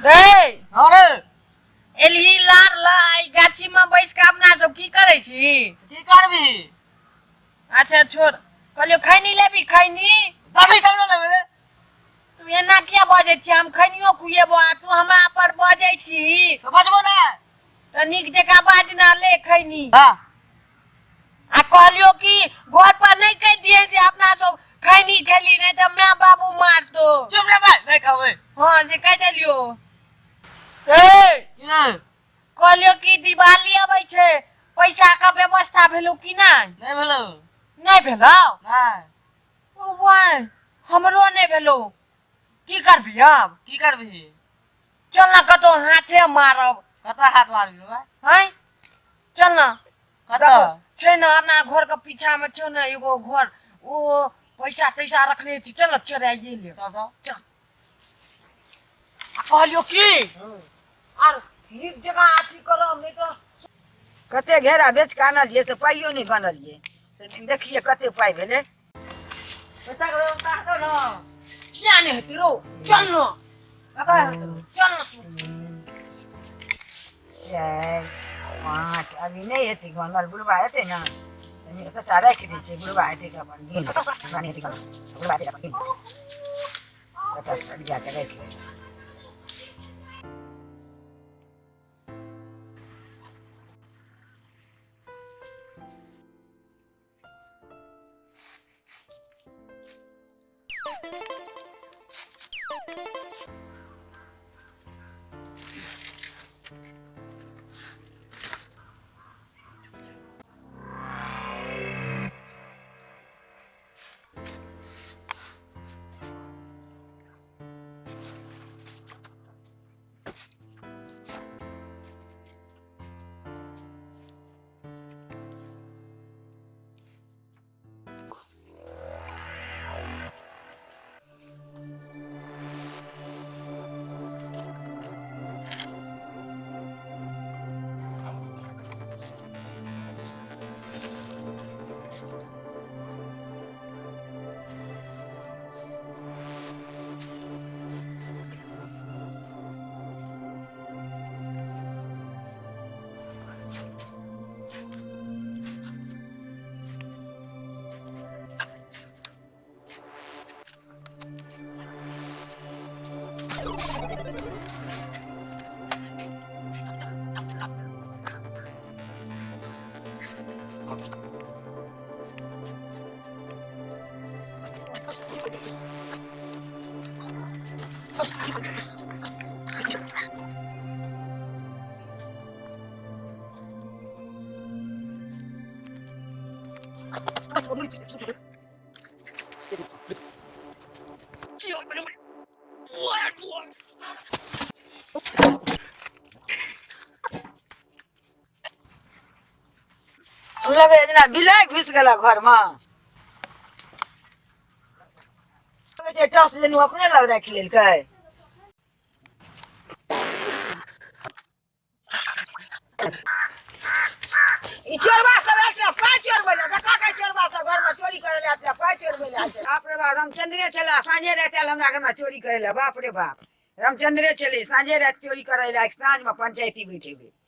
रे अरे एलही लार लाई गाछी में बैस के अपना सब की करे छी? की करबी? अच्छा छोड़, कहलियो खैनी लेबी खैनी? दबी तब ना लेबे रे। तू एना किया बजे छी? हम खैनियो खुएबो आ तू हमरा पर बजे छी। तो बजबो ना। त नीक जका बाज ना ले खैनी। हां आ कहलियो कि घर पर नहीं कह दिए जे अपना सब खैनी खेली नहीं तो मैं बाबू मार दो। चुप रे भाई, नहीं खावे। हां से कह देलियो। ए की कहलियो कि दिवाली आबै छै, पैसा का व्यवस्था भेलो कि नहीं? नहीं भेलो। नहीं भेलो? नहीं। ओ वाह, हमरो नहीं भेलो। की करबी अब? की करबी? चल ना कतो हाथे मारब। कता हाथ मारबी भाई? हैं? चल ना। कता? छै ना अपना घर के पीछा में छो ना एगो घर, ओ पैसा तैसा रखने छी, चल चोराइए ले। चल चल। चल। आ कहलियो की आर नीक जगह अथी करब नहीं तो कते घेरा बेच के आनलिए से पाइयो नहीं गनलिए। से देखिए कते पाइ भेले। पैसा के व्यवस्था तो ना। किया नहीं हेती रो? चल ना। कता है? चल ना तू। 4 5 अभी नहीं हेती गनल बुढ़बा हेते ना तनी सटा राख दै छै बुढ़बा हेते के अपन गिन माने हेती गनल बुढ़बा हेते अपन गिन कता सरिया के राख दै। लगे जेना बिलाइ घुस गेला घर में। लगे टस लेनु अपने लग राख लेलकै। ई चोरबा सब ऐसे पाइ चोरबै ला देखा के चोरबा सब घर में चोरी करे ला आते पाइ चोरबै ला आते। बाप रे बाप रामचंद्रे चला सांझे रात आयल हमरा घर में चोरी करे ला। बाप रे बाप रामचंद्रे चले सांझे रात चोरी करे ला। साँझ में पंचायती बैठेबे।